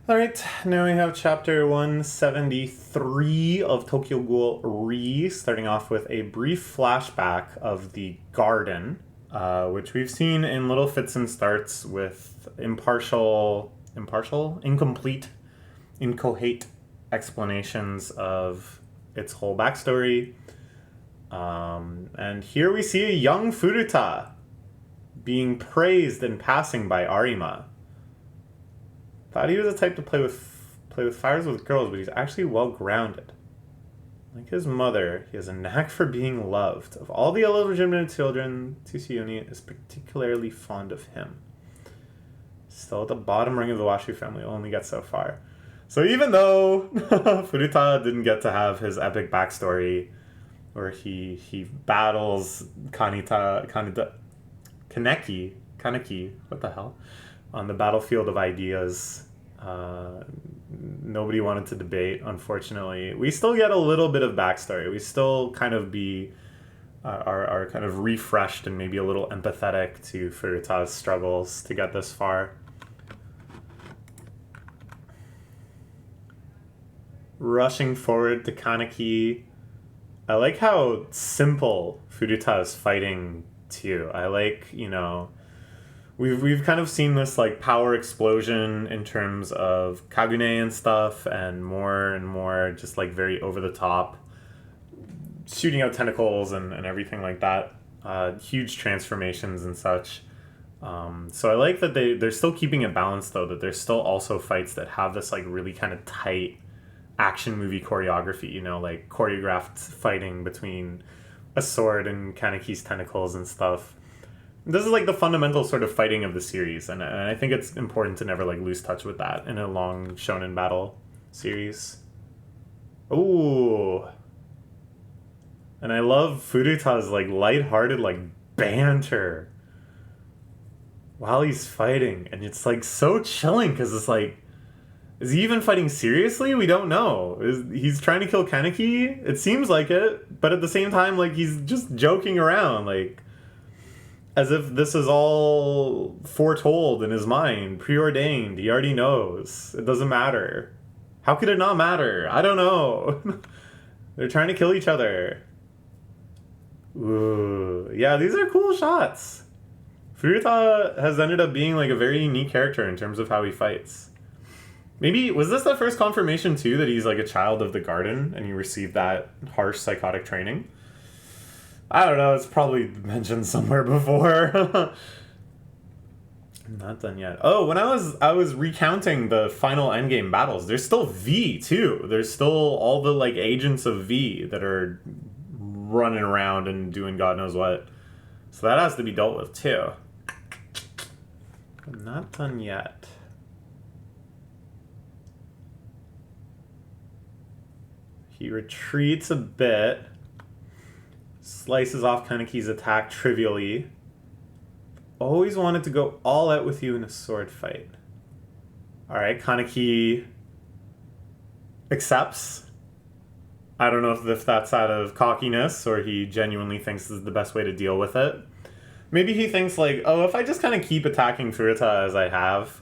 Alright, now we have chapter 173 of Tokyo Ghoul Re, starting off with a brief flashback of the garden, which we've seen in little fits and starts with incomplete, incoherent explanations of its whole backstory. And here we see a young Furuta being praised in passing by Arima. Thought he was the type to play with fires with girls, but he's actually well grounded. Like his mother, he has a knack for being loved. Of all the illegitimate children, Tsuchioni is particularly fond of him. Still at the bottom ring of the Washu family, only gets so far. So even though Furuta didn't get to have his epic backstory, where he battles Kaneki, what the hell? On the battlefield of ideas. Nobody wanted to debate, unfortunately. We still get a little bit of backstory. We still kind of are kind of refreshed and maybe a little empathetic to Furuta's struggles to get this far. Rushing forward to Kaneki. I like how simple Furuta is fighting too. I like, We've kind of seen this like power explosion in terms of Kagune and stuff, and more just like very over the top, shooting out tentacles and everything like that. Huge transformations and such. So I like that they're still keeping it balanced though, that there's still also fights that have this like really kind of tight action movie choreography, like choreographed fighting between a sword and Kaneki's tentacles and stuff. This is like the fundamental sort of fighting of the series, and I think it's important to never like lose touch with that in a long shonen battle series. Ooh. And I love Furuta's like lighthearted like banter while he's fighting, and it's like so chilling because it's like, is he even fighting seriously? We don't know. He's trying to kill Kaneki? It seems like it, but at the same time, like he's just joking around, like as if this is all foretold in his mind, preordained. He already knows. It doesn't matter. How could it not matter? I don't know. They're trying to kill each other. Ooh. Yeah, these are cool shots. Furuta has ended up being like a very unique character in terms of how he fights. Maybe, was this the first confirmation too that he's like a child of the garden and he received that harsh psychotic training? I don't know, it's probably mentioned somewhere before. I'm not done yet. Oh, when I was recounting the final endgame battles, there's still V too. There's still all the like agents of V that are running around and doing God knows what. So that has to be dealt with too. I'm not done yet. He retreats a bit. Slices off Kaneki's attack trivially. Always wanted to go all out with you in a sword fight. Alright, Kaneki accepts. I don't know if that's out of cockiness or he genuinely thinks this is the best way to deal with it. Maybe he thinks like, oh, if I just kind of keep attacking Furuta as I have,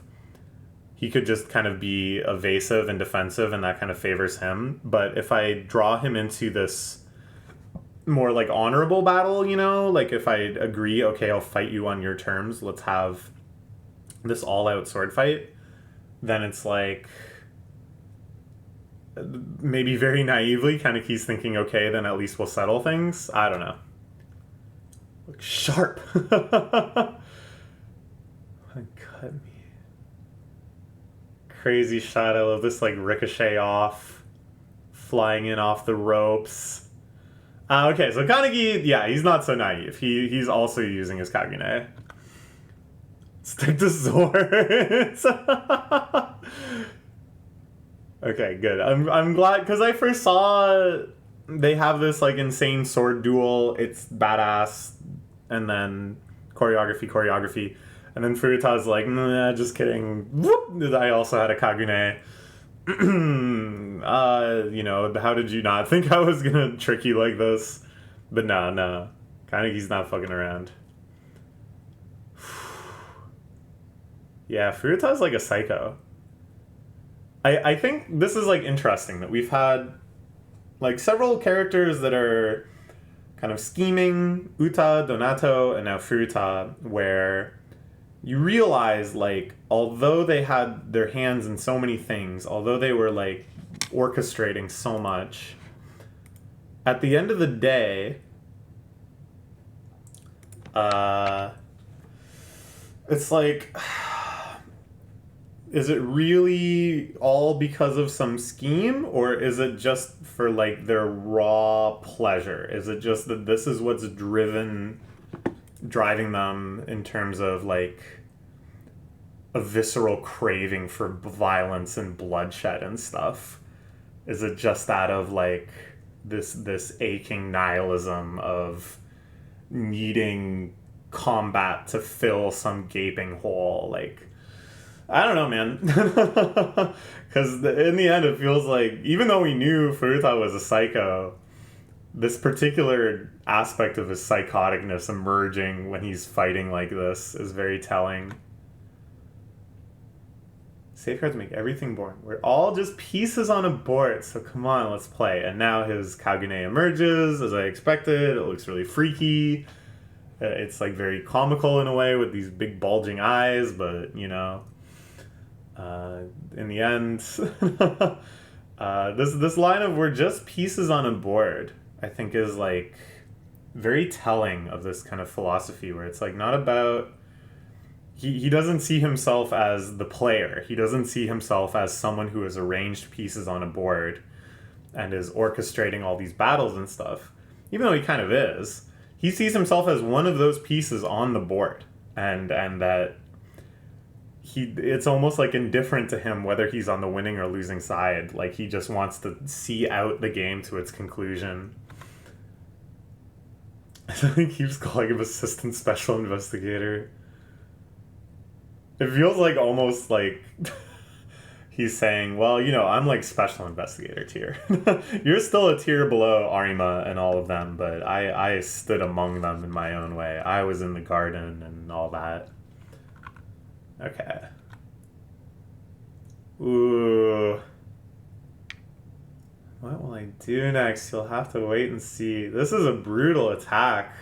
he could just kind of be evasive and defensive and that kind of favors him. But if I draw him into this more like honorable battle, like if I agree, okay, I'll fight you on your terms, let's have this all-out sword fight, then it's like maybe very naively Kaneki's thinking, okay, then at least we'll settle things. I don't know. Look sharp. Cut me. Crazy shot. I love this like ricochet off, flying in off the ropes. Okay, so Kaneki, yeah, he's not so naive. He's also using his Kagune. Stick to swords. Okay, good. I'm glad, because I first saw they have this like insane sword duel. It's badass, and then choreography, and then Furuta's like, nah, just kidding. Whoop! I also had a Kagune. How did you not think I was gonna trick you like this? But no. Kaneki's not fucking around. Yeah, Furuta's like a psycho. I think this is like interesting that we've had like several characters that are kind of scheming, Uta, Donato, and now Furuta, where you realize like although they had their hands in so many things, although they were like orchestrating so much, at the end of the day, uh, it's like, is it really all because of some scheme, or is it just for like their raw pleasure? Is it just that this is what's driving them in terms of like a visceral craving for violence and bloodshed and stuff? Is it just out of like this aching nihilism of needing combat to fill some gaping hole? Like, I don't know, man. Because in the end, it feels like, even though we knew Furuta was a psycho, this particular aspect of his psychoticness emerging when he's fighting like this is very telling. Safeguards make everything boring. We're all just pieces on a board, so come on, let's play. And now his Kagune emerges, as I expected. It looks really freaky. It's like very comical in a way with these big bulging eyes, but you know, in the end, this line of "we're just pieces on a board" I think is like very telling of this kind of philosophy where it's like not about he doesn't see himself as the player. He doesn't see himself as someone who has arranged pieces on a board and is orchestrating all these battles and stuff. Even though he kind of is, he sees himself as one of those pieces on the board, and that it's almost like indifferent to him whether he's on the winning or losing side. Like he just wants to see out the game to its conclusion. I think he keeps calling him assistant special investigator. It feels like almost like he's saying, well, you know, I'm like special investigator tier. You're still a tier below Arima and all of them, but I stood among them in my own way. I was in the garden and all that. Okay. Ooh. What will I do next? You'll have to wait and see. This is a brutal attack.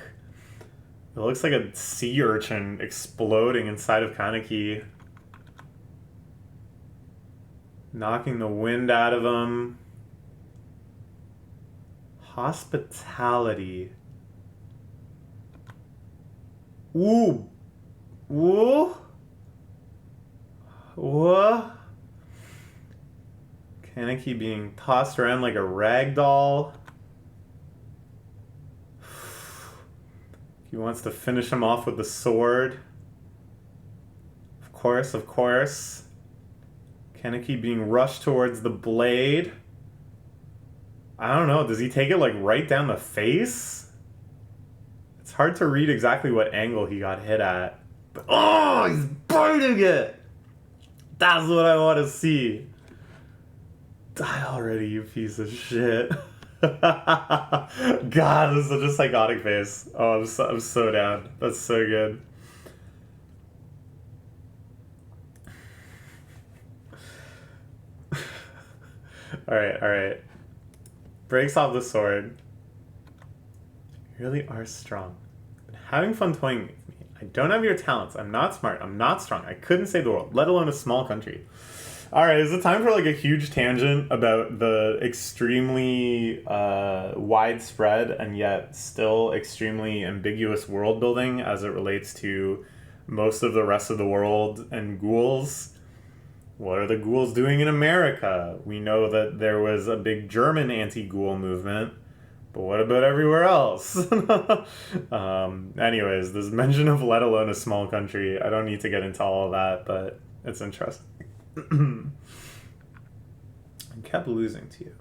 It looks like a sea urchin exploding inside of Kaneki. Knocking the wind out of him. Hospitality. Ooh. Ooh. What? Kaneki being tossed around like a rag doll. He wants to finish him off with the sword. Of course, of course. Kaneki being rushed towards the blade. I don't know, does he take it like right down the face? It's hard to read exactly what angle he got hit at. But oh, he's biting it! That's what I want to see. Die already, you piece of shit. God, this is such a psychotic face. Oh, I'm so down. That's so good. Alright. Breaks off the sword. You really are strong. I'm having fun toying with me. I don't have your talents. I'm not smart. I'm not strong. I couldn't save the world, let alone a small country. Alright, is it time for like a huge tangent about the extremely widespread and yet still extremely ambiguous world building as it relates to most of the rest of the world and ghouls? What are the ghouls doing in America? We know that there was a big German anti-ghoul movement, but what about everywhere else? Anyways, this mention of let alone a small country, I don't need to get into all of that, but it's interesting. I kept losing to you.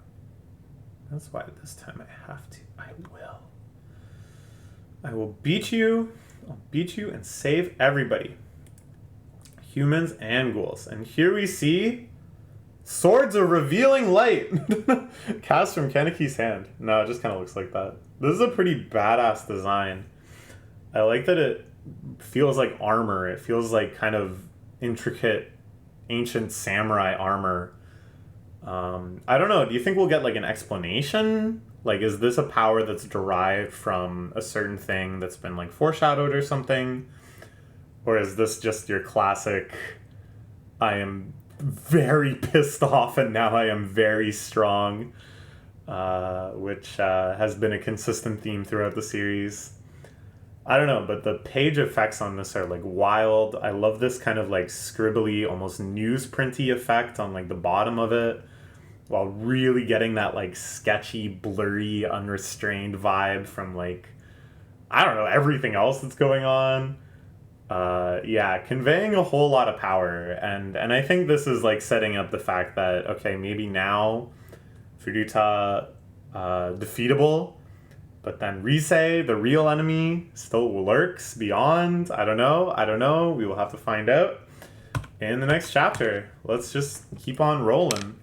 That's why this time I have to. I will. I will beat you. I'll beat you and save everybody. Humans and ghouls. And here we see swords of revealing light. Cast from Kaneki's hand. No, it just kind of looks like that. This is a pretty badass design. I like that it feels like armor. It feels like kind of intricate ancient samurai armor I don't know. Do you think we'll get like an explanation? Like, is this a power that's derived from a certain thing that's been like foreshadowed or something? Or is this just your classic, I am very pissed off and now I am very strong, which has been a consistent theme throughout the series? I don't know, but the page effects on this are like wild. I love this kind of like scribbly, almost newsprinty effect on like the bottom of it, while really getting that like sketchy, blurry, unrestrained vibe from like, I don't know, everything else that's going on. Yeah, conveying a whole lot of power, and I think this is like setting up the fact that okay, maybe now Furuta defeatable, but then Risei, the real enemy, still lurks beyond. I don't know. I don't know. We will have to find out in the next chapter. Let's just keep on rolling.